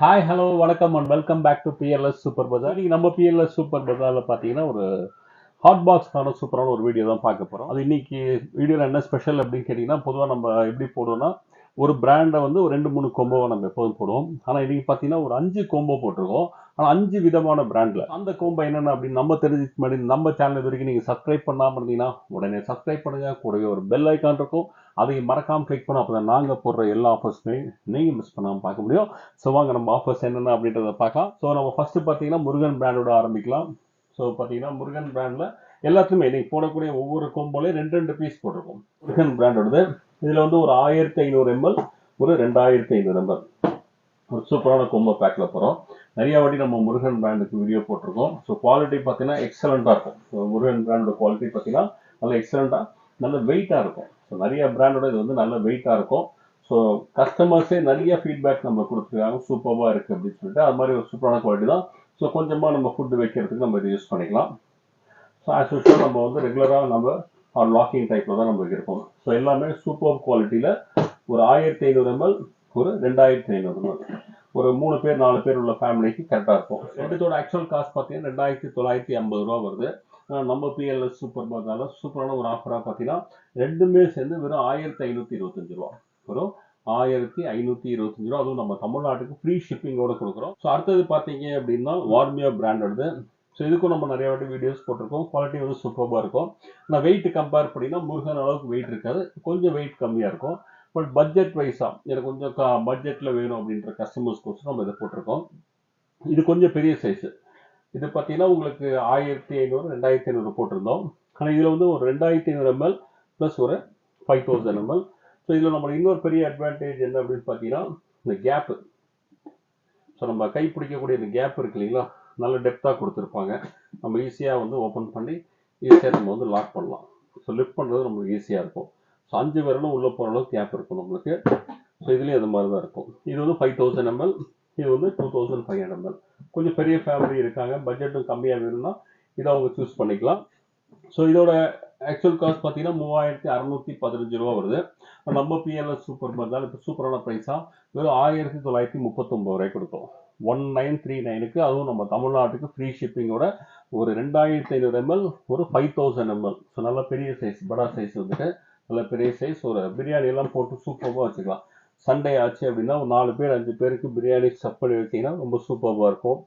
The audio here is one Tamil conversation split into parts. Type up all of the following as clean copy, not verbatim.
ஹாய் ஹலோ வணக்கம் and welcome back to BLS super bazaar. இன்னைக்கு நம்ம பிஎல்எஸ் சூப்பர் பஜாரில் பார்த்தீங்கன்னா ஒரு ஹாட் பாக்ஸ்க்கான சூப்பரான ஒரு வீடியோ தான் பார்க்க போகிறோம். அது இன்னைக்கு வீடியோவில் என்ன ஸ்பெஷல் அப்படின்னு கேட்டிங்கன்னா, பொதுவாக நம்ம எப்படி போடுவோம்னா ஒரு பிராண்டை வந்து ஒரு 2-3 கோம்போவை நம்ம எப்போதும் போடுவோம். ஆனால் இன்னைக்கு பார்த்தீங்கன்னா ஒரு 5 கோம்போ போட்டிருக்கோம். ஆனால் 5 விதமான பிராண்டில் அந்த கோம்போ என்னென்ன அப்படின்னு நம்ம தெரிஞ்சுக்க முன்னாடி நம்ம சேனல் இது வரைக்கும் நீங்கள் சப்ஸ்கிரைப் பண்ணாமல் இருந்தீங்கன்னா உடனே சப்ஸ்கிரைப் பண்ணுங்க. கூடவே ஒரு பெல் ஐக்கான் இருக்கும், அதையும் மறக்காமல் கிளிக் பண்ணோம். அப்போ தான் நாங்கள் போடுற எல்லா ஆஃபர்ஸுமே நீங்கள் மிஸ் பண்ணாமல் பார்க்க முடியும். ஸோ வாங்க நம்ம ஆஃபர்ஸ் என்னென்ன அப்படின்றத பார்க்கலாம். ஸோ நம்ம ஃபர்ஸ்ட் பார்த்தீங்கன்னா முருகன் பிராண்டோட ஆரம்பிக்கலாம். ஸோ பார்த்தீங்கன்னா முருகன் பிராண்டில் எல்லாத்துலேயுமே நீங்கள் போடக்கூடிய ஒவ்வொரு கோம்போலையும் 2 பீஸ் போட்டிருக்கோம். முருகன் பிராண்டோடது இதில் வந்து ஒரு 1500 ml, ஒரு 2500 ml ஒரு சூப்பரான கோம்போ பேக்கில் போகிறோம். நிறைய வாட்டி நம்ம முருகன் பிராண்டுக்கு வீடியோ போட்டிருக்கோம். ஸோ குவாலிட்டி பார்த்தீங்கன்னா எக்ஸலண்ட்டாக இருக்கும். ஸோ முருகன் பிராண்டோட குவாலிட்டி பார்த்தீங்கன்னா நல்ல எக்ஸலண்ட்டாக நல்ல வெயிட்டாக இருக்கும். ஸோ நிறைய பிராண்டோட இது வந்து நல்ல வெயிட்டாக இருக்கும். ஸோ கஸ்டமர்ஸே நிறைய ஃபீட்பேக் நம்ம கொடுத்துருக்காங்க, சூப்பராக இருக்குது அப்படின்னு சொல்லிட்டு. அது மாதிரி ஒரு சூப்பரான குவாலிட்டி தான். ஸோ கொஞ்சமாக நம்ம ஃபுட்டு வைக்கிறதுக்கு நம்ம இதை யூஸ் பண்ணிக்கலாம். ஸோ ஆஸ் யூஸ்வல் நம்ம வந்து ரெகுலராக நம்ம லாக்கிங் டைப்பில் தான் நம்ம இருக்கோம். ஸோ எல்லாமே சூப்பர் குவாலிட்டியில் ஒரு 1500 ml, ஒரு 2500 ml, ஒரு 3 பேர் 4 பேர் உள்ள ஃபேமிலிக்கு கரெக்டாக இருக்கும். ரெண்டுத்தோட ஆக்சுவல் காஸ்ட் பார்த்தீங்கன்னா 2950 ரூபா வருது. நம்ம பிஎல்எஸ் சூப்பர் பஜாரில் சூப்பரான ஒரு ஆஃபராக பார்த்தீங்கன்னா ரெண்டுமே சேர்ந்து வெறும் 1525 ரூபா. வெறும் 1525 ரூபா. அதுவும் நம்ம தமிழ்நாட்டுக்கு ஃப்ரீ ஷிப்பிங்கோட கொடுக்குறோம். ஸோ அடுத்தது பார்த்தீங்க அப்படின்னா வார்மியா பிராண்டோடது. ஸோ இதுக்கும் நம்ம நிறைய வாட்டி வீடியோஸ் போட்டிருக்கோம். குவாலிட்டி வந்து சூப்பராக இருக்கும். ஆனால் வெயிட் கம்பேர் பண்ணினா முருகன் அளவுக்கு வெயிட் இருக்காது, கொஞ்சம் வெயிட் கம்மியாக இருக்கும். பட் பட்ஜெட் வைஸாக எனக்கு கொஞ்சம் பட்ஜெட்டில் வேணும் அப்படின்ற கஸ்டமர்ஸ்க்கு நம்ம இதை போட்டிருக்கோம். இது கொஞ்சம் பெரிய சைஸு. இது பார்த்தீங்கன்னா உங்களுக்கு 1500 2500 போட்டிருந்தோம். ஆனால் இதில் வந்து ஒரு 2500 ml ப்ளஸ் ஒரு 5000 ml. ஸோ இதில் நம்ம இன்னொரு பெரிய அட்வான்டேஜ் என்ன அப்படின்னு பார்த்தீங்கன்னா இந்த கேப்பு. ஸோ நம்ம கை பிடிக்கக்கூடிய இந்த கேப் இருக்கு இல்லைங்களா, நல்ல டெப்த்தாக கொடுத்துருப்பாங்க. நம்ம ஈஸியாக வந்து ஓப்பன் பண்ணி ஈஸியாக நம்ம வந்து லாக் பண்ணலாம். ஸோ லிஃப்ட் பண்ணுறது நம்மளுக்கு ஈஸியாக இருக்கும். ஸோ 5 விரலும் உள்ளே போகிற அளவுக்கு கேப் இருக்கும் நம்மளுக்கு. ஸோ இதுலேயும் அது மாதிரி தான் இருக்கும். இது வந்து 5000 ml, இது வந்து 2500 ml. கொஞ்சம் பெரிய ஃபேமிலி இருக்காங்க, பட்ஜெட்டும் கம்மியாக வேணும்னா இதை அவங்க சூஸ் பண்ணிக்கலாம். ஸோ இதோட ஆக்சுவல் காஸ்ட் பார்த்தீங்கன்னா 3615 ரூபா வருது. நம்ம பிஎல்எஸ் சூப்பர் பஜார் இப்போ சூப்பரான ப்ரைஸாக வெறும் 1939 ரூபாய் கொடுத்தோம். 1939க்கு, அதுவும் நம்ம தமிழ்நாட்டுக்கு ஃப்ரீ ஷிப்பிங்கோட ஒரு 2500 ml, ஒரு 5000 ml. ஸோ நல்ல பெரிய சைஸ், படா சைஸ் வந்துட்டு நல்ல பெரிய சைஸ். ஒரு பிரியாணி எல்லாம் போட்டு சூப்பராக வச்சுக்கலாம். சண்டே ஆச்சு அப்படின்னா ஒரு 4 பேர் 5 பேருக்கு பிரியாணி ஸ்டஃப் பண்ணி வச்சிங்கன்னா ரொம்ப சூப்பராக இருக்கும்.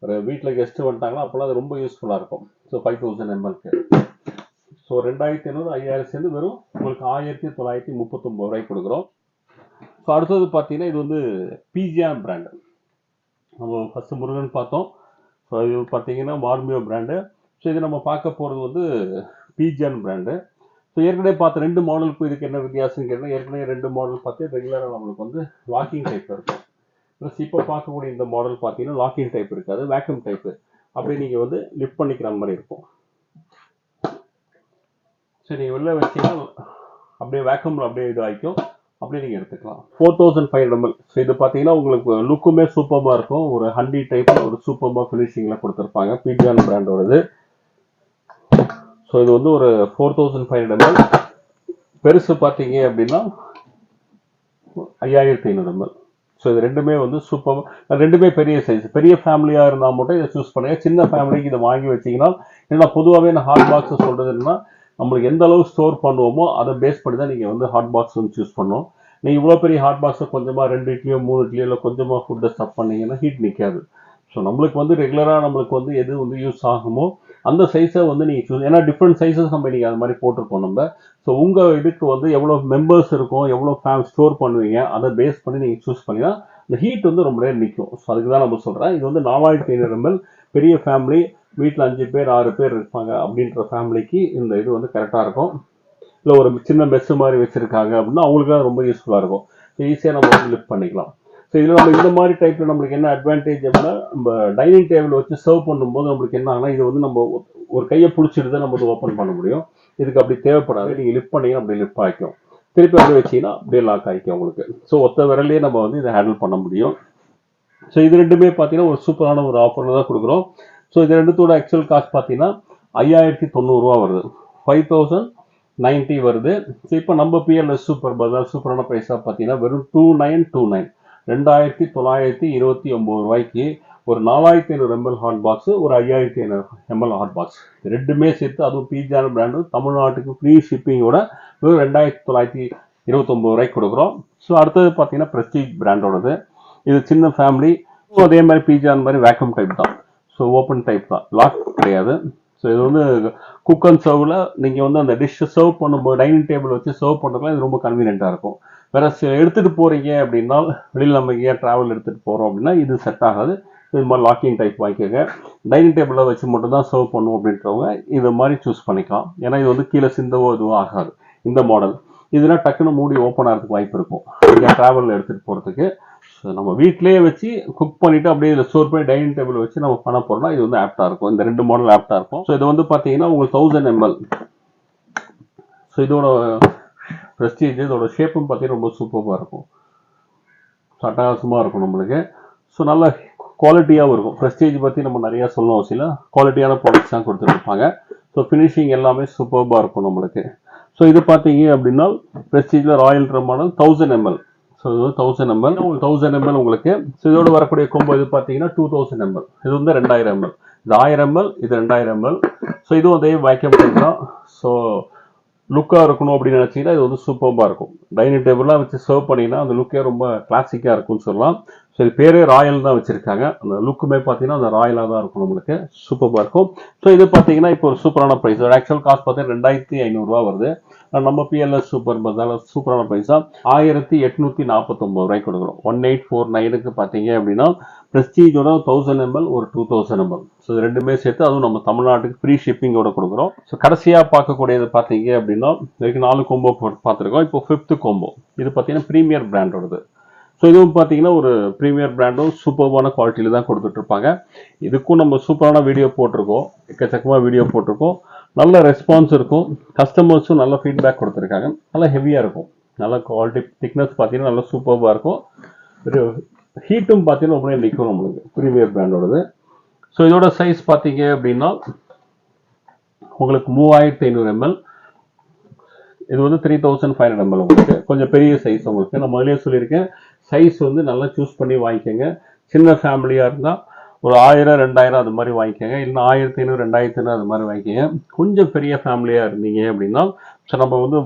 ஒரு வீட்டில் கெஸ்ட்டு வந்துட்டாங்கன்னா அப்போல்லாம் அது ரொம்ப யூஸ்ஃபுல்லாக இருக்கும். ஸோ 5000 mlக்கு ஸோ 2500 5000 சேர்ந்து வெறும் உங்களுக்கு 1939 ரூபாய்க்கு கொடுக்குறோம். ஸோ அடுத்தது பார்த்தீங்கன்னா இது வந்து பிஜிஆன் பிராண்டு. நம்ம ஃபஸ்ட்டு முருகன் பார்த்தோம். ஸோ இது பார்த்தீங்கன்னா வார்மியோ பிராண்டு. ஸோ இது நம்ம பார்க்க போகிறது வந்து பிஜிஆன் பிராண்டு. ஸோ ஏற்கனவே பார்த்த 2 மாடலுக்கும் இதுக்கு என்ன வித்தியாசம் கேட்டால், ஏற்கனவே 2 மாடல் பார்த்து ரெகுலராக நம்மளுக்கு வந்து லாக்கிங் டைப் இருக்கும். ப்ளஸ் இப்போ பார்க்கக்கூடிய இந்த மாடல் பார்த்தீங்கன்னா லாக்கிங் டைப் இருக்காது, வேக்யூம் டைப்பு. அப்படியே நீங்கள் வந்து லிஃப்ட் பண்ணிக்கிற மாதிரி இருக்கும். சரி, நீங்கள் வெளில வச்சிங்கன்னா அப்படியே வேக்யூமில் அப்படியே இது ஆகிக்கும், அப்படியே நீங்கள் எடுத்துக்கலாம். 4500 ml. ஸோ இது பார்த்தீங்கன்னா உங்களுக்கு லுக்குமே சூப்பராக இருக்கும். ஒரு ஹண்டி டைப்பில் ஒரு சூப்பராக ஃபினிஷிங்கில் கொடுத்துருப்பாங்க, பிஜிஆன் பிராண்டோடது. ஸோ இது வந்து ஒரு 4500 ml. பெருசு பார்த்தீங்க அப்படின்னா 5500 ml. ஸோ இது ரெண்டுமே வந்து சூப்பர், ரெண்டுமே பெரிய சைஸ். பெரிய ஃபேமிலியாக இருந்தால் மட்டும் இதை சூஸ் பண்ணுங்க. சின்ன ஃபேமிலிக்கு இதை வாங்கி வச்சிங்கன்னா, ஏன்னா பொதுவாகவே நான் ஹாட் பாக்ஸை சொல்கிறது என்னன்னா, நம்மளுக்கு எந்த அளவு ஸ்டோர் பண்ணுவோமோ அதை பேஸ் பண்ணி தான் நீங்கள் வந்து ஹாட் பாக்ஸ் வந்து சூஸ் பண்ணணும். நீங்கள் இவ்வளோ பெரிய ஹாட் பாக்ஸை கொஞ்சமாக 2 இட்லியோ 3 இட்லியோ இல்லை கொஞ்சமாக ஃபுட்டை ஸ்டஃப் பண்ணிங்கன்னா ஹீட் நிற்காது. ஸோ நம்மளுக்கு வந்து ரெகுலராக நம்மளுக்கு வந்து எது வந்து யூஸ் ஆகுமோ அந்த சைஸை வந்து நீங்கள் சூஸ், ஏன்னா டிஃப்ரெண்ட் சைஸஸ் நம்ம நீங்கள் அது மாதிரி போட்டிருக்கோம் நம்ம. ஸோ உங்கள் இதுக்கு வந்து எவ்வளோ மெம்பர்ஸ் இருக்கும், எவ்வளோ ஸ்டோர் பண்ணுவீங்க, அதை பேஸ் பண்ணி நீங்கள் சூஸ் பண்ணினா இந்த ஹீட் வந்து ரொம்ப நேரம் நிற்கும். ஸோ அதுக்கு தான் நம்ம சொல்கிறேன். இது வந்து 4500 ml. பெரிய ஃபேமிலி, வீட்டில் 5 பேர் 6 பேர் இருப்பாங்க அப்படின்ற ஃபேமிலிக்கு இந்த இது வந்து கரெக்டாக இருக்கும். இல்லை ஒரு சின்ன மெஸ்ஸு மாதிரி வச்சுருக்காங்க அப்படின்னா அவங்களுக்கு ரொம்ப யூஸ்ஃபுல்லாக இருக்கும். ஸோ ஈஸியாக நம்ம வந்து லிஃப்ட் பண்ணிக்கலாம். ஸோ இதில் நம்ம இந்த மாதிரி டைப்பில் நம்மளுக்கு என்ன அட்வான்டேஜ் அப்படின்னா, நம்ம டைனிங் டேபிள் வச்சு சர்வ் பண்ணும்போது நம்மளுக்கு என்ன ஆகுனா, இது வந்து நம்ம ஒரு கையை பிடிச்சிட்டு தான் நம்ம வந்து ஓப்பன் பண்ண முடியும். இதுக்கு அப்படி தேவைப்படாது. நீங்கள் லிஃப்ட் பண்ணிங்கன்னா அப்படி லிஃப்ட் ஆகிக்கும், திருப்பி அப்படியே வச்சிங்கன்னா அப்படியே லாக் ஆகிக்கும் உங்களுக்கு. ஸோ ஒத்த விரலையே நம்ம வந்து இதை ஹேண்டில் பண்ண முடியும். ஸோ இது ரெண்டுமே பார்த்தீங்கன்னா ஒரு சூப்பரான ஒரு ஆஃபரில் தான் கொடுக்குறோம். ஸோ இது ரெண்டுத்தோட ஆக்சுவல் காஸ்ட் பார்த்தீங்கன்னா 5090 ரூபா வருது, 5090 வருது. ஸோ இப்போ நம்ம பிஎல்எஸ் சூப்பர் பஜார் சூப்பரான ப்ரைஸாக பார்த்தீங்கன்னா வெறும் 2929. 2929 ரூபாய்க்கு ஒரு 4500 ml ஹாட் பாக்ஸ், ஒரு 5500 ml ஹாட் பாக்ஸ், ரெண்டுமே சேர்த்து அதுவும் பீஜான் பிராண்டு தமிழ்நாட்டுக்கு ஃப்ரீ ஷிப்பிங்கோட வெறும் 2929 ரூபாய்க்கு கொடுக்குறோம். ஸோ அடுத்தது பார்த்தீங்கன்னா பிரஸ்டீஜ் பிராண்டோடது. இது சின்ன ஃபேமிலி, அதே மாதிரி பீஜான் மாதிரி வேக்யூம் டைப் தான். ஸோ ஓப்பன் டைப் தான், லாக் கிடையாது. ஸோ இது வந்து குக் அண்ட் சர்வில் நீங்கள் வந்து அந்த டிஷ்ஷை சர்வ் பண்ணும்போது டைனிங் டேபிள் வச்சு சர்வ் பண்ணுறதுலாம் இது ரொம்ப கன்வீனியண்ட்டாக இருக்கும். வேற எடுத்துகிட்டு போகிறீங்க அப்படின்னா, வெளியில் நம்ம எங்கேயா ட்ராவல் எடுத்துகிட்டு போகிறோம் அப்படின்னா இது செட் ஆகாது. இது மாதிரி லாக்கிங் டைப் வாங்கிக்கோங்க. டைனிங் டேபிளில் வச்சு மட்டும் தான் சர்வ் பண்ணுவோம் அப்படின்றவங்க இது மாதிரி சூஸ் பண்ணிக்கலாம். ஏன்னா இது வந்து கீழே சிந்தவோ இதுவும் ஆகாது இந்த மாடல். இதுனா டக்குன்னு மூடி ஓப்பன் ஆகிறதுக்கு வாய்ப்பு இருக்கும் நீங்கள் ட்ராவலில் எடுத்துகிட்டு போகிறதுக்கு. ஸோ நம்ம வீட்டிலேயே வச்சு குக் பண்ணிவிட்டு அப்படியே இதில் ஸ்டோர் பண்ணி டைனிங் டேபிள் வச்சு நம்ம பண்ண போகிறோம்னா இது வந்து ஆப்டாக இருக்கும். இந்த ரெண்டு மாடல் ஆப்டாக இருக்கும். ஸோ இது வந்து பார்த்தீங்கன்னா உங்களுக்கு 1000 ml. ஸோ இதோட பிரஸ்டீஜ், இதோட ஷேப்பும் பார்த்தீங்கன்னா ரொம்ப சூப்பராக இருக்கும், அட்டகாசமாக இருக்கும் நம்மளுக்கு. ஸோ நல்ல குவாலிட்டியாகவும் இருக்கும். பிரஸ்டீஜ் பற்றி நம்ம நிறையா சொல்லணும் அவசியம் இல்லை, குவாலிட்டியான ப்ராடக்ட்ஸ் தான் கொடுத்துருப்பாங்க. ஸோ ஃபினிஷிங் எல்லாமே சூப்பராக இருக்கும் நம்மளுக்கு. ஸோ இது பார்த்தீங்க அப்படின்னா பிரஸ்டீஜில் ராயல்ன்ற மாடல் 1000 ml. ஸோ இது 1000 ml, உங்களுக்கு 1000 ml உங்களுக்கு. ஸோ இதோட வரக்கூடிய கொம்போ இது பார்த்தீங்கன்னா 2000 ml. இது வந்து 2000 ml. இது 1000 ml, இது 2000 ml. ஸோ இதுவும் அதே வேக்யூம் டைப் தான். ஸோ லுக்காக இருக்கணும் அப்படின்னு நினச்சிங்கன்னா இது வந்து சூப்பராக இருக்கும். டைனிங் டேபிளாக வச்சு சர்வ் பண்ணிங்கன்னா அந்த லுக்கே ரொம்ப கிளாசிக்காக இருக்கும்னு சொல்லலாம். ஸோ இது பேரே ராயல் தான் வச்சுருக்காங்க. அந்த லுக்குமே பார்த்தீங்கன்னா அந்த ராயலாக தான் இருக்கும் நம்மளுக்கு, சூப்பராக இருக்கும். ஸோ இது பார்த்தீங்கன்னா இப்போ ஒரு சூப்பரான ப்ரைஸ். ஆக்சுவல் காஸ்ட் பார்த்தீங்கன்னா 2500 வருது. நம்ம பிஎல்எஸ் சூப்பர் பஜாரில் சூப்பரான ப்ரைஸாக 1849 ரூபாய்க்கு கொடுக்குறோம். 1849க்கு பார்த்தீங்க அப்படின்னா பிரஸ்டீஜோட 1000 ml, ஒரு 2000 ml. ஸோ இது ரெண்டுமே சேர்த்து அதுவும் நம்ம தமிழ்நாட்டுக்கு ஃப்ரீ ஷிப்பிங்கோட கொடுக்குறோம். ஸோ கடைசியாக பார்க்கக்கூடியது பார்த்தீங்க அப்படின்னா இதுக்கு 4 கோம்போ பார்த்துருக்கோம். இப்போ 5th கோம்போ. இது பார்த்தீங்கன்னா ப்ரீமியர் பிராண்டோடது. ஸோ இதுவும் பார்த்தீங்கன்னா ஒரு ப்ரீமியர் பிராண்டும் சூப்பர்வான குவாலிட்டியில் தான் கொடுத்துட்ருப்பாங்க. இதுக்கும் நம்ம சூப்பரான வீடியோ போட்டிருக்கோம், எக்கச்சக்கமாக வீடியோ போட்டிருக்கோம். நல்ல ரெஸ்பான்ஸ் இருக்கும், கஸ்டமர்ஸும் நல்ல ஃபீட்பேக் கொடுத்துருக்காங்க. நல்லா ஹெவியாக இருக்கும், நல்ல குவாலிட்டி, திக்னஸ் பார்த்தீங்கன்னா நல்லா சூப்பராக இருக்கும். ஹீட்டும் பார்த்தீங்கன்னா ரொம்ப நிற்கும் நம்மளுக்கு ப்ரீமியர் பிராண்டோடது. ஸோ இதோட சைஸ் பார்த்தீங்க அப்படின்னா உங்களுக்கு 3500 ml. இது வந்து 3500 ml உங்களுக்கு, கொஞ்சம் பெரிய சைஸ் உங்களுக்கு. நான் முதலே சொல்லியிருக்கேன், சைஸ் வந்து நல்லா சூஸ் பண்ணி வாங்கிக்கோங்க. சின்ன ஃபேமிலியாக இருந்தால் ஒரு 1000 2000 அது மாதிரி வாங்கிக்கோங்க, இல்லைன்னா 1500 2500 அது மாதிரி வாங்கிக்கோங்க. கொஞ்சம் பெரிய ஃபேமிலியாக இருந்தீங்க அப்படின்னா ஸோ நம்ம வந்து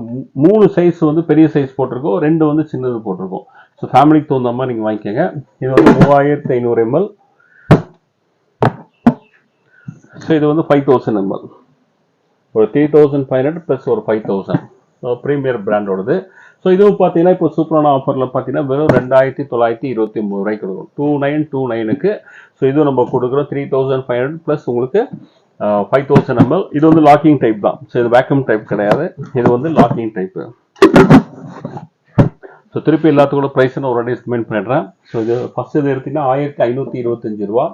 3 சைஸ் வந்து பெரிய சைஸ் போட்டிருக்கோம், 2 வந்து சின்னது போட்டிருக்கோம். ஸோ ஃபேமிலிக்கு தகுந்த மாதிரி நீங்கள் வாங்கிக்கோங்க. இது வந்து 3500 ml. ஸோ இது வந்து 5000 ml, ஒரு 3500 ப்ளஸ் ஒரு 5000 ப்ரீமியர் பிராண்டோடது. ஸோ இதுவும் பார்த்தீங்கன்னா இப்போ சூப்பரான ஆஃபரில் பார்த்தீங்கன்னா வெறும் 2929 ரூபாய்க்கு கொடுக்கும், 2929க்கு. ஸோ இதுவும் நம்ம கொடுக்குறோம் 3500 ப்ளஸ் உங்களுக்கு 5000 ml. இது வந்து லாக்கிங் டைப் தான். ஸோ இது வேக்யூம் டைப் கிடையாது, இது வந்து லாக்கிங் டைப்பு. ஸோ திருப்பி எல்லாத்துக்கூட ப்ரைஸ் நான் ஒரு வாட்டி எஸ்டிமேட் பண்ணிடுறேன். ஸோ இது ஃபஸ்ட் இது எடுத்திங்கன்னா 1525 ரூபா.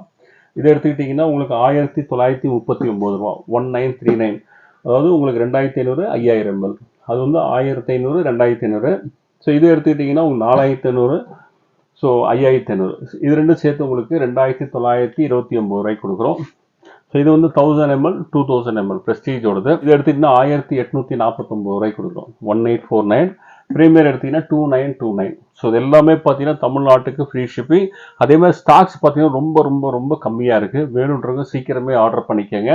இதை எடுத்துக்கிட்டிங்கன்னா உங்களுக்கு 1939 ரூபா, 1939. அதாவது உங்களுக்கு 2500 5000 ml. அது வந்து 1500 2500. ஸோ இது எடுத்துக்கிட்டிங்கன்னா உங்களுக்கு 4500, ஸோ 5500. இது ரெண்டும் சேர்த்து உங்களுக்கு 2929 ரூபாய்க்கு கொடுக்குறோம். ஸோ இது வந்து 1000 ml 2000 ml பிரஸ்டீஜோடது. இது எடுத்துக்கிட்டிங்கன்னா 1849 ரூபாய்க்கு கொடுக்குறோம், 1849. ப்ரீமியர் எடுத்திங்கன்னா 2929. ஸோ இது எல்லாமே பார்த்தீங்கன்னா தமிழ்நாட்டுக்கு ஃப்ரீ ஷிப்பிங். அதே மாதிரி ஸ்டாக்ஸ் பார்த்தீங்கன்னா ரொம்ப ரொம்ப ரொம்ப கம்மியாக இருக்குது. வேணுன்றவங்க சீக்கிரமே ஆர்டர் பண்ணிக்கோங்க.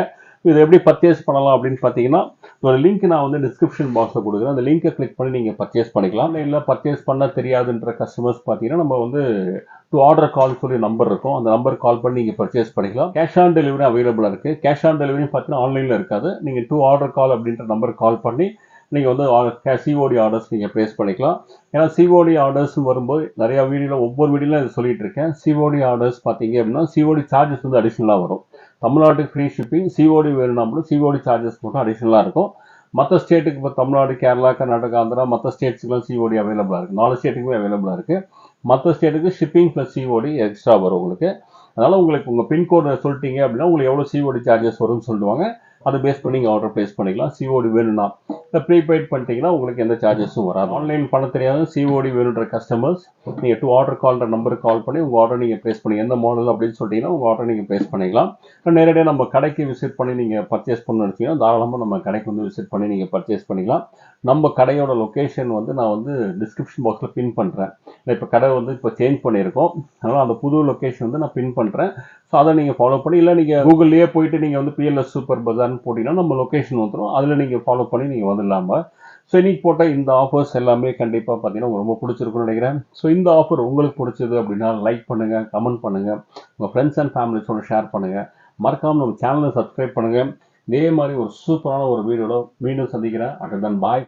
இதை எப்படி பர்ச்சேஸ் பண்ணலாம் அப்படின்னு பார்த்தீங்கன்னா ஒரு லிங்க் நான் வந்து டிஸ்கிரிப்ஷன் பாக்ஸில் கொடுக்குறேன். அந்த லிங்கை கிளிக் பண்ணி நீங்கள் பர்ச்சேஸ் பண்ணிக்கலாம். இல்லை பர்ச்சேஸ் பண்ண தெரியாதுன்ற கஸ்டமர்ஸ் பார்த்தீங்கன்னா நம்ம வந்து டு ஆர்டர் கால் சொல்லி நம்பர் இருக்கும், அந்த நம்பர் கால் பண்ணி நீங்கள் பர்ச்சேஸ் பண்ணிக்கலாம். கேஷ் ஆன் டெலிவரி அவைலபிளாக இருக்குது. கேஷ் ஆன் டெலிவரி பார்த்தீங்கன்னா ஆன்லைனில் இருக்காது. நீங்கள் டு ஆர்டர் கால் அப்படின்ற நம்பர் கால் பண்ணி நீங்கள் வந்து சிஓடி ஆர்டர்ஸ் நீங்கள் ப்ளேஸ் பண்ணிக்கலாம். ஏன்னா சிஓடி ஆர்டர்ஸ் வரும்போது நிறையா வீடியோவில் ஒவ்வொரு வீடியோவில் இதை சொல்லிட்டு இருக்கேன். சிஓடி ஆர்டர்ஸ் பார்த்தீங்க அப்படின்னா சிஓடி சார்ஜஸ் வந்து அடிஷ்னலாக வரும். தமிழ்நாட்டுக்கு ஃப்ரீ ஷிப்பிங், சிஓடி வேணும்னா மட்டும் சிஓடி சார்ஜஸ் மட்டும் அடிஷ்னலாக இருக்கும். மற்ற ஸ்டேட்டுக்கு இப்போ தமிழ்நாடு, கேரளா, கர்நாடகா, ஆந்திரா மற்ற ஸ்டேட்ஸுக்குலாம் சிஓடி அவைலபிளாக இருக்குது. 4 ஸ்டேட்டுக்குமே அவைலபிளாக இருக்குது. மற்ற ஸ்டேட்டுக்கு ஷிப்பிங் ப்ளஸ் சிஓடி எக்ஸ்ட்ரா வரும் உங்களுக்கு. அதனால் உங்களுக்கு உங்கள் பின்கோடை சொல்லிட்டீங்க அப்படின்னா உங்களுக்கு எவ்வளோ சிஓடி சார்ஜஸ் வரும்னு சொல்லுவாங்க. அதை பேஸ் பண்ணி நீங்கள் ஆர்டர் ப்ளேஸ் பண்ணிக்கலாம் சிஓடி வேணும்னா. ப்ரீபெய்ட் பண்ணிட்டீங்கன்னா உங்களுக்கு எந்த சார்ஜஸும் வராது. ஆன்லைன் பண்ண தெரியாத சிஓடி வேணுன்ற கஸ்டமர்ஸ் நீங்கள் டு ஆர்டர் கால்ன்ற நம்பருக்கு கால் பண்ணி உங்கள் ஆர்டர் நீங்கள் ப்ளேஸ் பண்ணி எந்த மாடல் அப்படின்னு சொல்லிட்டீங்கன்னா உங்கள் ஆர்டர் நீங்கள் ப்ளேஸ் பண்ணிக்கலாம். நேரடியாக நம்ம கடைக்கு விசிட் பண்ணி நீங்கள் பர்ச்சேஸ் பண்ணணும்னு நினச்சிங்கன்னா தாராளமாக நம்ம கடைக்கு வந்து விசிட் பண்ணி நீங்கள் பர்ச்சேஸ் பண்ணிக்கலாம். நம்ம கடையோட லொக்கேஷன் வந்து நான் வந்து டிஸ்கிரிப்ஷன் பாக்ஸில் பின் பண்ணுறேன். இப்போ கடை வந்து இப்போ சேஞ்ச் பண்ணியிருக்கோம், அதனால் அந்த புது லொக்கேஷன் வந்து நான் பின் பண்ணுறேன். ஸோ அதை நீங்கள் ஃபாலோ பண்ணி, இல்லை நீங்கள் கூகுள்லேயே போயிட்டு நீங்கள் வந்து பிஎல்எஸ் சூப்பர் பஜார்னு போட்டிங்கன்னா நம்ம லொக்கேஷன் வந்துடும், அதில் நீங்கள் ஃபாலோ பண்ணி நீங்கள் வந்துடலாமா. ஸோ இன்னைக்கு போட்ட இந்த ஆஃபர்ஸ் எல்லாமே கண்டிப்பாக பார்த்தீங்கன்னா உங்களுக்கு ரொம்ப பிடிச்சிருக்குன்னு நினைக்கிறேன். ஸோ இந்த ஆஃபர் உங்களுக்கு பிடிச்சது அப்படின்னா லைக் பண்ணுங்கள், கமெண்ட் பண்ணுங்கள், உங்கள் ஃப்ரெண்ட்ஸ் அண்ட் ஃபேமிலிஸோட ஷேர் பண்ணுங்கள். மறக்காமல் நம்ம சேனலை சப்ஸ்கிரைப் பண்ணுங்கள். இதே மாதிரி ஒரு சூப்பரான ஒரு வீடியோட மீண்டும் சந்திக்கிறேன். அட் தென் பாய்.